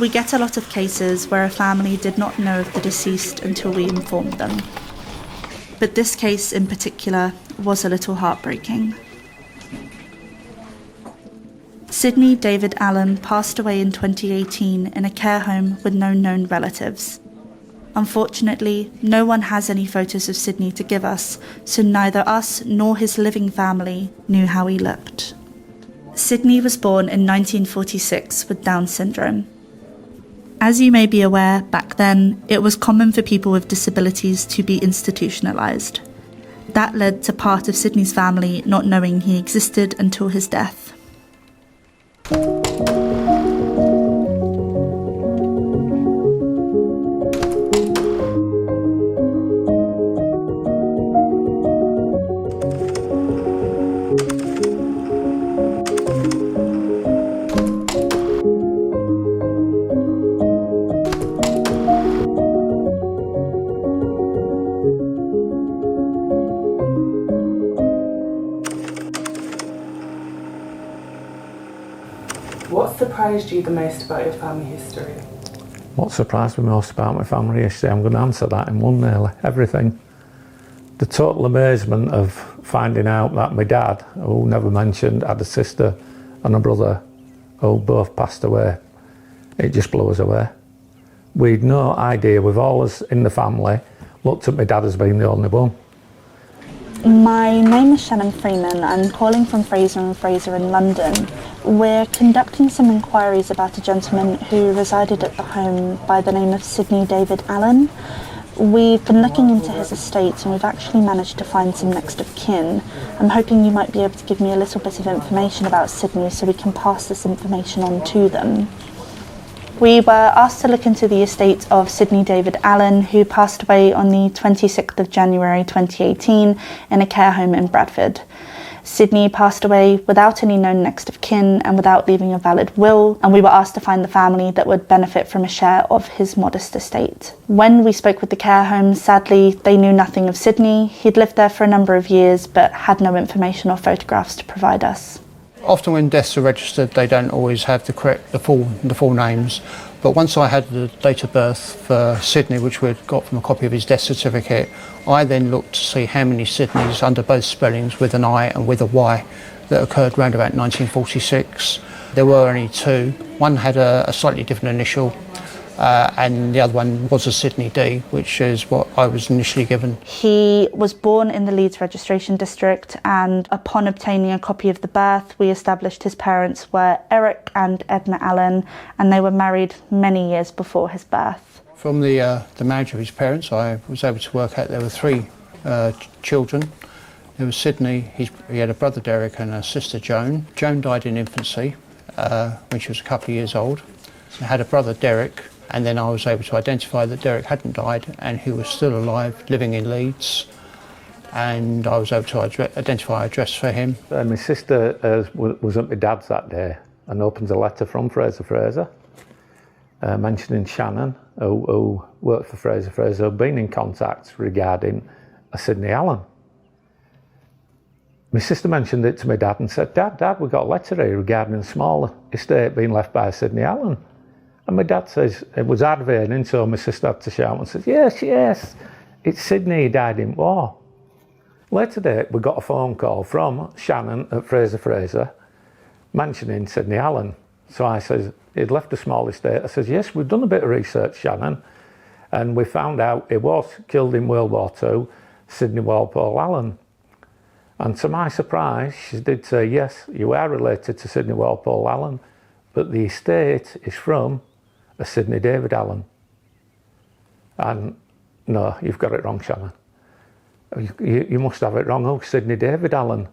We get a lot of cases where a family did not know of the deceased until we informed them. But this case in particular was a little heartbreaking. Sydney David Allen passed away in 2018 in a care home with no known relatives. Unfortunately, no one has any photos of Sydney to give us, so neither us nor his living family knew how he looked. Sydney was born in 1946 with Down syndrome. As you may be aware, back then, it was common for people with disabilities to be institutionalised. That led to part of Sydney's family not knowing he existed until his death. What surprised you the most about your family history? What surprised me most about my family history? I'm going to answer that in one nearly. Everything. The total amazement of finding out that my dad, who never mentioned, had a sister and a brother who both passed away. It just blew us away. We'd no idea. We've always, in the family, looked at my dad as being the only one. My name is Shannon Freeman. I'm calling from Fraser & Fraser in London. We're conducting some inquiries about a gentleman who resided at the home by the name of Sydney David Allen. We've been looking into his estate and we've actually managed to find some next of kin. I'm hoping you might be able to give me a little bit of information about Sydney so we can pass this information on to them. We were asked to look into the estate of Sydney David Allen, who passed away on the 26th of January 2018 in a care home in Bradford. Sydney passed away without any known next of kin and without leaving a valid will, and we were asked to find the family that would benefit from a share of his modest estate. When we spoke with the care home, sadly, they knew nothing of Sydney. He'd lived there for a number of years, but had no information or photographs to provide us. Often when deaths are registered, they don't always have the full names. But once I had the date of birth for Sydney, which we'd got from a copy of his death certificate, I then looked to see how many Sydneys under both spellings, with an I and with a Y, that occurred around about 1946. There were only two. One had a slightly different initial, and the other one was a Sydney D, which is what I was initially given. He was born in the Leeds Registration District, and upon obtaining a copy of the birth, we established his parents were Eric and Edna Allen, and they were married many years before his birth. From the marriage of his parents, I was able to work out there were three children. There was Sydney, he had a brother Derek and a sister Joan. Joan died in infancy when she was a couple of years old. He had a brother Derek, and then I was able to identify that Derek hadn't died and he was still alive, living in Leeds, and I was able to identify an address for him. My sister was at my dad's that day and opens a letter from Fraser mentioning Shannon, who worked for Fraser, who'd been in contact regarding a Sydney Allen. My sister mentioned it to my dad and said, Dad, we got a letter here regarding a small estate being left by a Sydney Allen. And my dad says, it was aggravating, so my sister had to shout and says, yes, it's Sydney, he died in war. Later that, we got a phone call from Shannon at Fraser mentioning Sydney Allen. So I says, he'd left a small estate. I says, yes, we've done a bit of research, Shannon, and we found out he was killed in World War II, Sydney Walpole Allen. And to my surprise, she did say, yes, you are related to Sydney Walpole Allen, but the estate is from a Sydney David Allen. And no, you've got it wrong, Shannon. You must have it wrong. Oh, Sydney David Allen.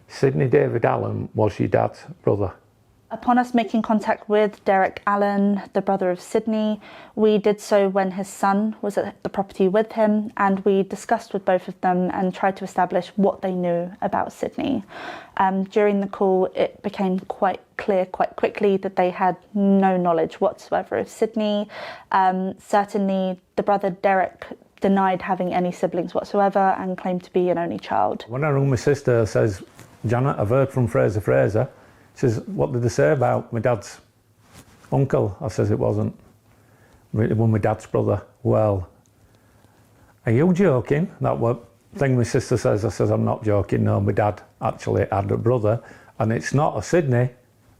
Sydney David Allen was your dad's brother. Upon us making contact with Derek Allen, the brother of Sydney, we did so when his son was at the property with him, and we discussed with both of them and tried to establish what they knew about Sydney. During the call, it became quite clear quite quickly that they had no knowledge whatsoever of Sydney. Certainly, the brother Derek denied having any siblings whatsoever and claimed to be an only child. When I rang my sister, says, Janet, I've heard from Fraser. She says, what did they say about my dad's Uncle, I says, it wasn't. It was my dad's brother. Well, are you joking? That what thing my sister says. I says, I'm not joking. No, my dad actually had a brother, and it's not a Sydney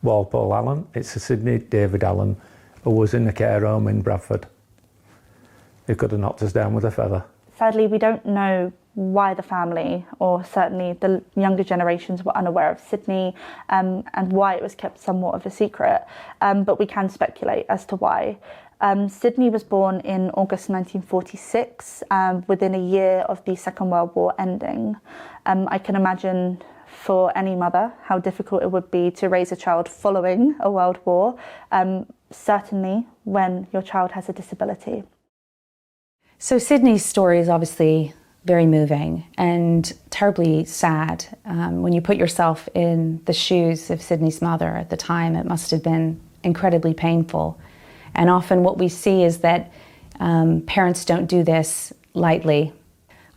Walpole Allen, it's a Sydney David Allen, who was in the care home in Bradford. He could have knocked us down with a feather. Sadly, we don't know why the family, or certainly the younger generations, were unaware of Sydney and why it was kept somewhat of a secret, but we can speculate as to why. Sydney was born in August 1946, within a year of the Second World War ending. I can imagine for any mother how difficult it would be to raise a child following a world war, certainly when your child has a disability. So Sydney's story is obviously very moving and terribly sad. When you put yourself in the shoes of Sydney's mother at the time, it must have been incredibly painful. And often what we see is that parents don't do this lightly.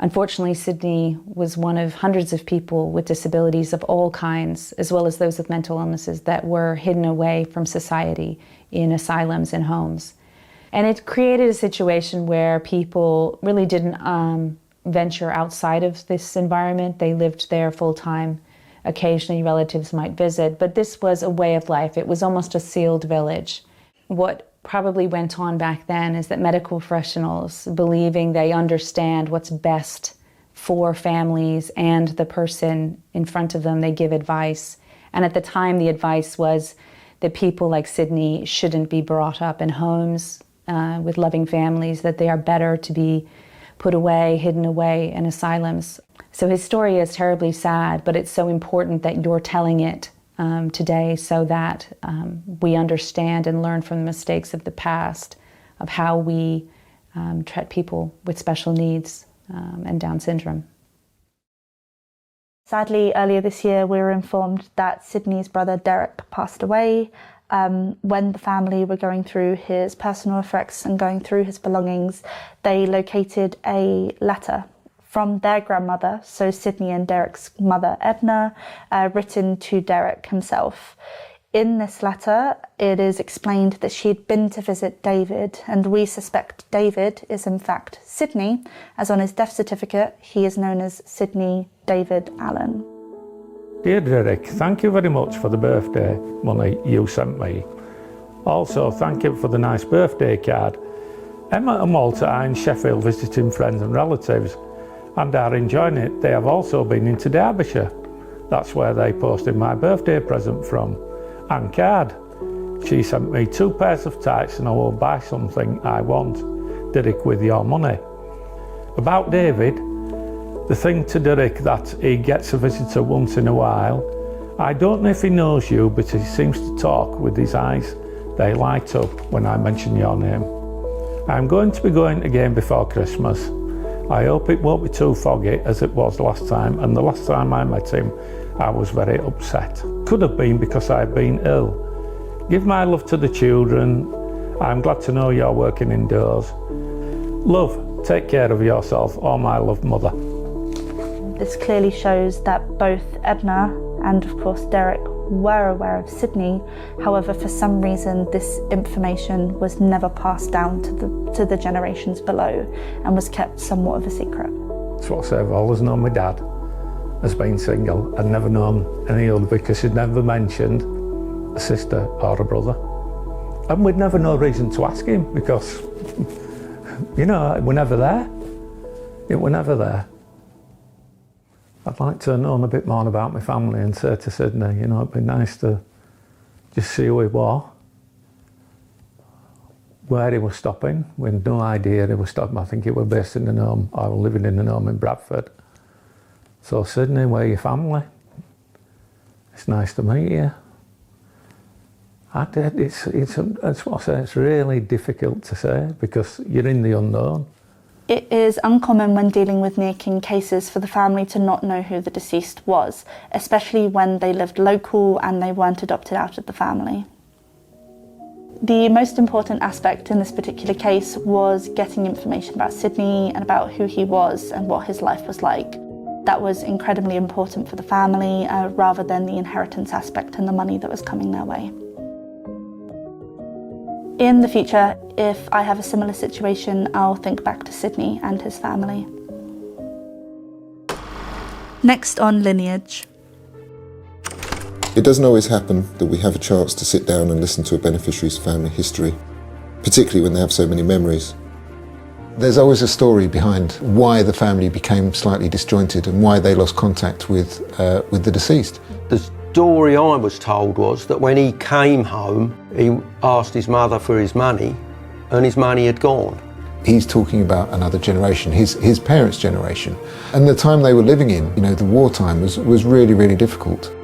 Unfortunately, Sydney was one of hundreds of people with disabilities of all kinds, as well as those with mental illnesses, that were hidden away from society in asylums and homes. And it created a situation where people really didn't venture outside of this environment. They lived there full time. Occasionally relatives might visit, but this was a way of life. It was almost a sealed village. What probably went on back then is that medical professionals, believing they understand what's best for families and the person in front of them, they give advice. And at the time, the advice was that people like Sydney shouldn't be brought up in homes with loving families, that they are better to be put away, hidden away in asylums. So his story is terribly sad, but it's so important that you're telling it today so that we understand and learn from the mistakes of the past of how we treat people with special needs and Down syndrome. Sadly, earlier this year, we were informed that Sydney's brother Derek passed away. When the family were going through his personal effects and going through his belongings, they located a letter from their grandmother, so Sydney and Derek's mother Edna, written to Derek himself. In this letter, it is explained that she had been to visit David, and we suspect David is in fact Sydney, as on his death certificate he is known as Sydney David Allen. Dear Derek, thank you very much for the birthday money you sent me. Also, thank you for the nice birthday card. Emma and Walter are in Sheffield visiting friends and relatives and are enjoying it. They have also been into Derbyshire. That's where they posted my birthday present from. And card. She sent me 2 pairs of tights and I will buy something I want. Derek, with your money. About David, the thing to Derek that he gets a visitor once in a while. I don't know if he knows you, but he seems to talk with his eyes. They light up when I mention your name. I'm going to be going again before Christmas. I hope it won't be too foggy as it was last time, and the last time I met him I was very upset. Could have been because I've been ill. Give my love to the children. I'm glad to know you're working indoors. Love, take care of yourself. All my love, Mother. This clearly shows that both Edna and of course Derek were aware of Sydney. However, for some reason this information was never passed down to the generations below and was kept somewhat of a secret. That's what I say. I've always known my dad as being single. I'd never known any other because he'd never mentioned a sister or a brother. And we'd never no reason to ask him because, you know, it were never there. It were never there. I'd like to know a bit more about my family and say to Sydney, you know, it'd be nice to just see who he was, where he was stopping. We had no idea he was stopping. I think he was based in the home, or living in the home in Bradford. So Sydney, where your family? It's nice to meet you. It's what I say, it's really difficult to say because you're in the unknown. It is uncommon when dealing with near-kin cases for the family to not know who the deceased was, especially when they lived local and they weren't adopted out of the family. The most important aspect in this particular case was getting information about Sydney and about who he was and what his life was like. That was incredibly important for the family, rather than the inheritance aspect and the money that was coming their way. In the future, if I have a similar situation, I'll think back to Sydney and his family. Next on Lineage. It doesn't always happen that we have a chance to sit down and listen to a beneficiary's family history, particularly when they have so many memories. There's always a story behind why the family became slightly disjointed and why they lost contact with the deceased. The story I was told was that when he came home, he asked his mother for his money and his money had gone. He's talking about another generation, his parents' generation. And the time they were living in, the wartime was really, really difficult.